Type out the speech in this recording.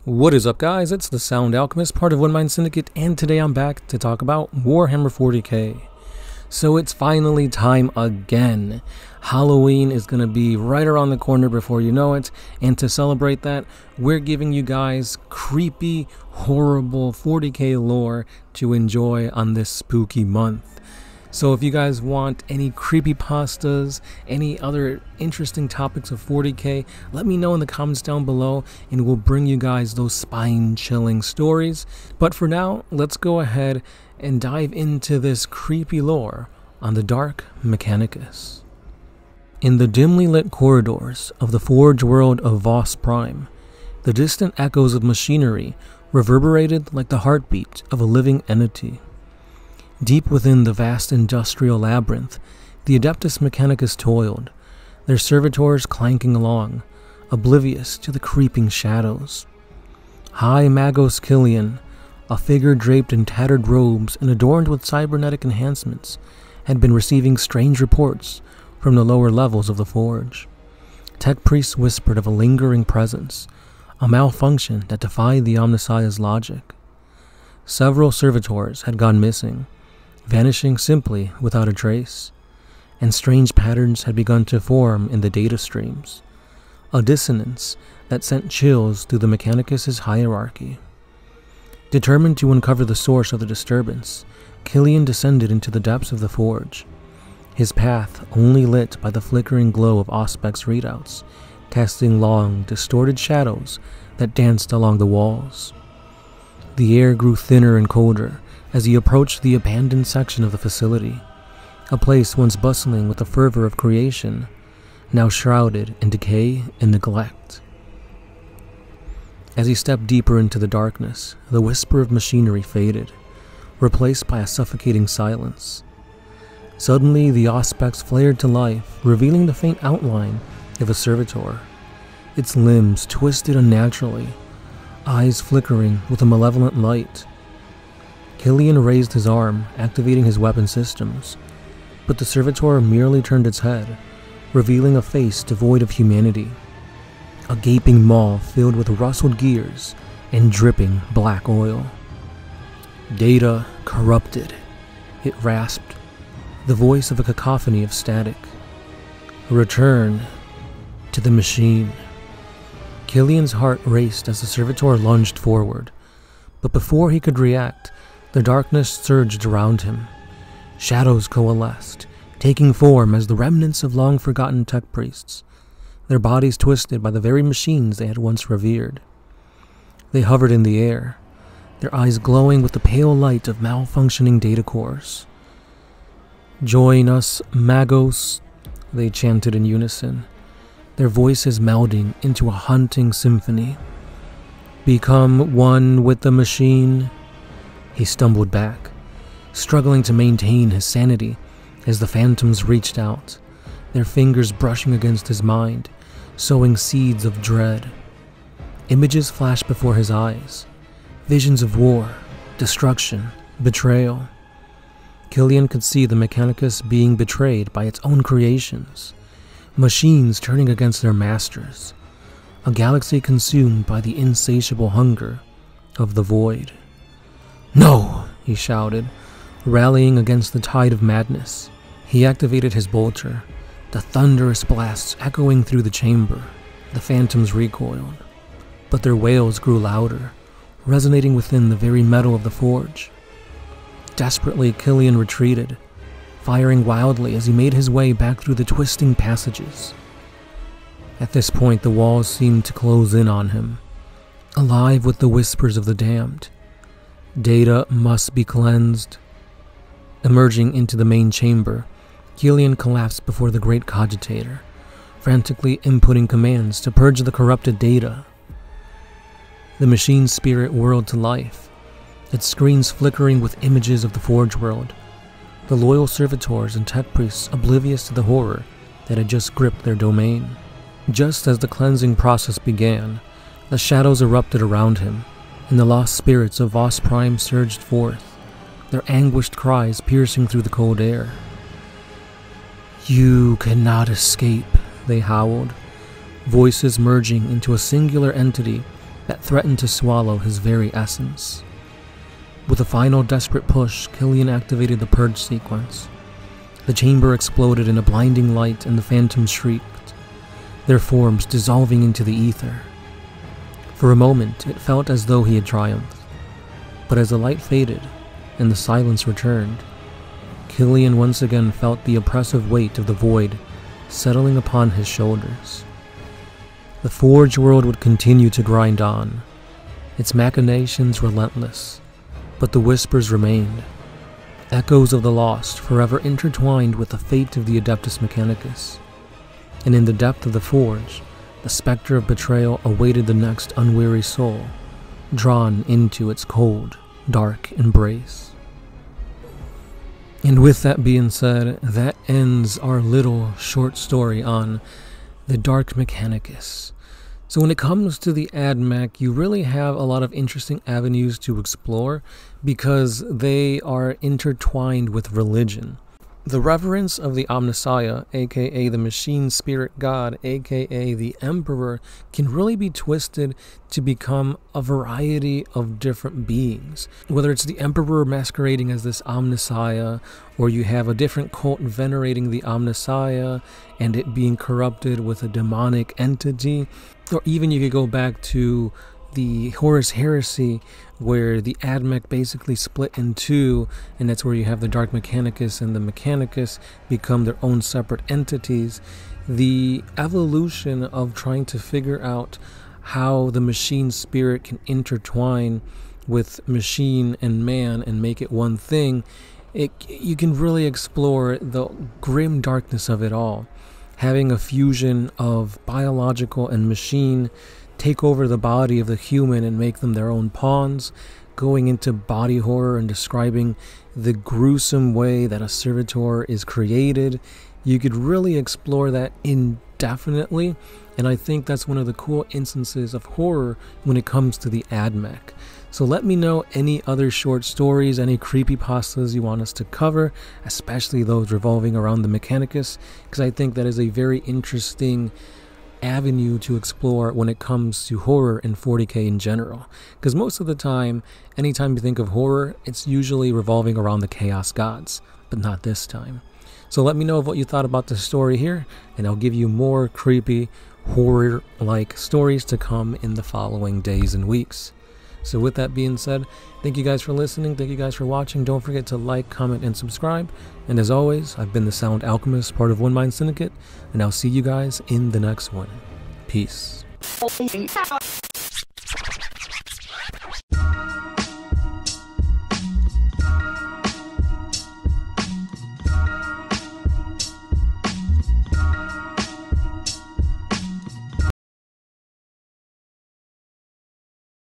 What is up, guys? It's the Sound Alchemist, part of One Mind Syndicate, and today I'm back to talk about Warhammer 40k. So it's finally time again. Halloween is going to be right around the corner before you know it, and to celebrate that, we're giving you guys creepy, horrible 40k lore to enjoy on this spooky month. So if you guys want any creepypastas, any other interesting topics of 40k, let me know in the comments down below and we'll bring you guys those spine-chilling stories. But for now, let's go ahead and dive into this creepy lore on the Dark Mechanicus. In the dimly lit corridors of the Forge world of Voss Prime, the distant echoes of machinery reverberated like the heartbeat of a living entity. Deep within the vast industrial labyrinth, the Adeptus Mechanicus toiled, their servitors clanking along, oblivious to the creeping shadows. High Magos Killian, a figure draped in tattered robes and adorned with cybernetic enhancements, had been receiving strange reports from the lower levels of the forge. Tech priests whispered of a lingering presence, a malfunction that defied the Omnissiah's logic. Several servitors had gone missing, vanishing simply without a trace, and strange patterns had begun to form in the data streams, a dissonance that sent chills through the Mechanicus' hierarchy. Determined to uncover the source of the disturbance, Killian descended into the depths of the forge, his path only lit by the flickering glow of Auspec's readouts, casting long, distorted shadows that danced along the walls. The air grew thinner and colder as he approached the abandoned section of the facility, a place once bustling with the fervor of creation, now shrouded in decay and neglect. As he stepped deeper into the darkness, the whisper of machinery faded, replaced by a suffocating silence. Suddenly, the Auspex flared to life, revealing the faint outline of a servitor, its limbs twisted unnaturally, eyes flickering with a malevolent light. Killian raised his arm, activating his weapon systems, but the servitor merely turned its head, revealing a face devoid of humanity, a gaping maw filled with rustled gears and dripping black oil. Data corrupted, it rasped, the voice of a cacophony of static. Return to the machine. Killian's heart raced as the servitor lunged forward, but before he could react, the darkness surged around him. Shadows coalesced, taking form as the remnants of long-forgotten tech priests, their bodies twisted by the very machines they had once revered. They hovered in the air, their eyes glowing with the pale light of malfunctioning data cores. "Join us, Magos," they chanted in unison, their voices melding into a haunting symphony. "Become one with the machine." He stumbled back, struggling to maintain his sanity as the phantoms reached out, their fingers brushing against his mind, sowing seeds of dread. Images flashed before his eyes, visions of war, destruction, betrayal. Killian could see the Mechanicus being betrayed by its own creations, machines turning against their masters, a galaxy consumed by the insatiable hunger of the void. "No!" he shouted, rallying against the tide of madness. He activated his bolter, the thunderous blasts echoing through the chamber. The phantoms recoiled, but their wails grew louder, resonating within the very metal of the forge. Desperately, Killian retreated, firing wildly as he made his way back through the twisting passages. At this point, the walls seemed to close in on him, alive with the whispers of the damned. Data must be cleansed. Emerging into the main chamber, Killian collapsed before the great cogitator, frantically inputting commands to purge the corrupted data. The machine's spirit whirled to life, its screens flickering with images of the Forge world, the loyal servitors and tech priests oblivious to the horror that had just gripped their domain. Just as the cleansing process began, the shadows erupted around him, and the lost spirits of Voss Prime surged forth, their anguished cries piercing through the cold air. "You cannot escape," they howled, voices merging into a singular entity that threatened to swallow his very essence. With a final desperate push, Killian activated the purge sequence. The chamber exploded in a blinding light and the phantoms shrieked, their forms dissolving into the ether. For a moment, it felt as though he had triumphed, but as the light faded and the silence returned, Killian once again felt the oppressive weight of the void settling upon his shoulders. The Forge world would continue to grind on, its machinations relentless, but the whispers remained, echoes of the lost forever intertwined with the fate of the Adeptus Mechanicus. And in the depth of the Forge, the specter of betrayal awaited the next unweary soul, drawn into its cold, dark embrace. And with that being said, that ends our little short story on the Dark Mechanicus. So when it comes to the AdMech, you really have a lot of interesting avenues to explore because they are intertwined with religion. The reverence of the Omnissiah, aka the machine spirit god, aka the Emperor, can really be twisted to become a variety of different beings. Whether it's the Emperor masquerading as this Omnissiah, or you have a different cult venerating the Omnissiah and it being corrupted with a demonic entity, or even you could go back to the Horus Heresy, where the AdMech basically split in two, and that's where you have the Dark Mechanicus and the Mechanicus become their own separate entities. The evolution of trying to figure out how the machine spirit can intertwine with machine and man and make it one thing, you can really explore the grim darkness of it all. Having a fusion of biological and machine take over the body of the human and make them their own pawns, going into body horror and describing the gruesome way that a servitor is created. You could really explore that indefinitely, and I think that's one of the cool instances of horror when it comes to the AdMech. So let me know any other short stories, any creepypastas you want us to cover, especially those revolving around the Mechanicus, because I think that is a very interesting avenue to explore when it comes to horror in 40k in general, because most of the time, anytime you think of horror, it's usually revolving around the chaos gods, but not this time. So let me know what you thought about the story here, and I'll give you more creepy horror-like stories to come in the following days and weeks. So with that being said, thank you guys for listening, thank you guys for watching, don't forget to like, comment, and subscribe, and as always, I've been the Sound Alchemist, part of One Mind Syndicate, and I'll see you guys in the next one. Peace.